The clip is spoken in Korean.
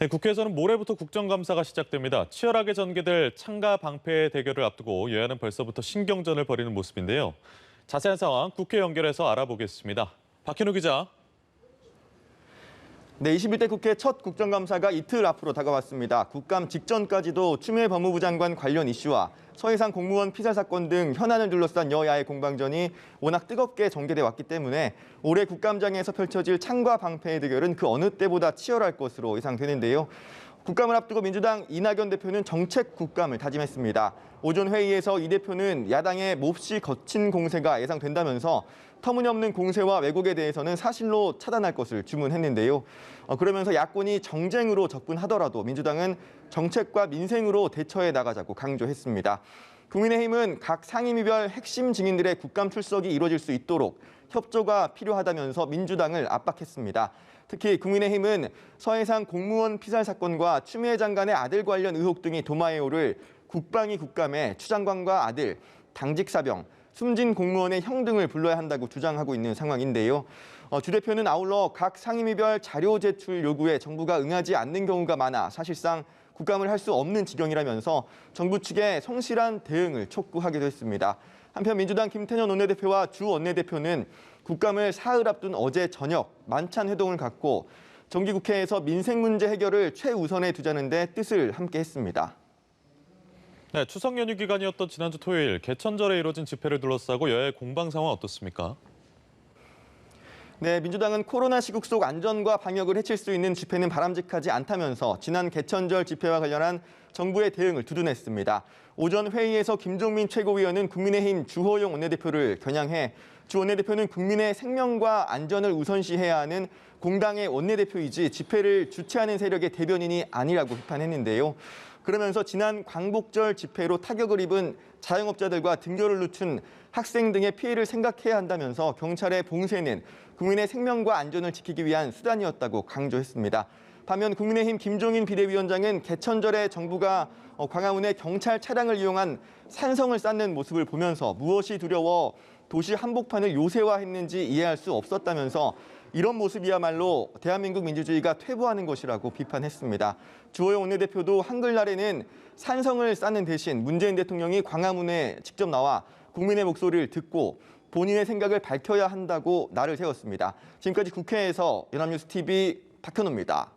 네, 국회에서는 모레부터 국정감사가 시작됩니다. 치열하게 전개될 창과 방패 대결을 앞두고 여야는 벌써부터 신경전을 벌이는 모습인데요. 자세한 상황 국회 연결해서 알아보겠습니다. 박현우 기자. 네, 21대 국회 첫 국정감사가 이틀 앞으로 다가왔습니다. 국감 직전까지도 추미애 법무부 장관 관련 이슈와 서해상 공무원 피살 사건 등 현안을 둘러싼 여야의 공방전이 워낙 뜨겁게 전개돼 왔기 때문에 올해 국감장에서 펼쳐질 창과 방패의 대결은 그 어느 때보다 치열할 것으로 예상되는데요. 국감을 앞두고 민주당 이낙연 대표는 정책 국감을 다짐했습니다. 오전 회의에서 이 대표는 야당의 몹시 거친 공세가 예상된다면서 터무니없는 공세와 왜곡에 대해서는 사실로 차단할 것을 주문했는데요. 그러면서 야권이 정쟁으로 접근하더라도 민주당은 정책과 민생으로 대처해 나가자고 강조했습니다. 국민의힘은 각 상임위별 핵심 증인들의 국감 출석이 이루어질 수 있도록 협조가 필요하다면서 민주당을 압박했습니다. 특히 국민의힘은 서해상 공무원 피살 사건과 추미애 장관의 아들 관련 의혹 등이 도마에 오를 국방위 국감에 추 장관과 아들, 당직 사병, 숨진 공무원의 형 등을 불러야 한다고 주장하고 있는 상황인데요. 주 대표는 아울러 각 상임위별 자료 제출 요구에 정부가 응하지 않는 경우가 많아 사실상 국감을 할 수 없는 지경이라면서 정부 측에 성실한 대응을 촉구하기도 했습니다. 한편 민주당 김태년 원내대표와 주 원내대표는 국감을 사흘 앞둔 어제 저녁 만찬 회동을 갖고 정기국회에서 민생 문제 해결을 최우선에 두자는 데 뜻을 함께 했습니다. 네, 추석 연휴 기간이었던 지난주 토요일 개천절에 이뤄진 집회를 둘러싸고 여야의 공방 상황 어떻습니까? 네, 민주당은 코로나 시국 속 안전과 방역을 해칠 수 있는 집회는 바람직하지 않다면서 지난 개천절 집회와 관련한 정부의 대응을 두둔했습니다. 오전 회의에서 김종민 최고위원은 국민의힘 주호영 원내대표를 겨냥해 주 원내대표는 국민의 생명과 안전을 우선시해야 하는 공당의 원내대표이지 집회를 주최하는 세력의 대변인이 아니라고 비판했는데요. 그러면서 지난 광복절 집회로 타격을 입은 자영업자들과 등교를 늦춘 학생 등의 피해를 생각해야 한다면서 경찰의 봉쇄는 국민의 생명과 안전을 지키기 위한 수단이었다고 강조했습니다. 반면 국민의힘 김종인 비대위원장은 개천절에 정부가 광화문에 경찰 차량을 이용한 산성을 쌓는 모습을 보면서 무엇이 두려워 도시 한복판을 요새화했는지 이해할 수 없었다면서 이런 모습이야말로 대한민국 민주주의가 퇴보하는 것이라고 비판했습니다. 주호영 원내대표도 한글날에는 산성을 쌓는 대신 문재인 대통령이 광화문에 직접 나와 국민의 목소리를 듣고 본인의 생각을 밝혀야 한다고 날을 세웠습니다. 지금까지 국회에서 연합뉴스 TV 박현우입니다.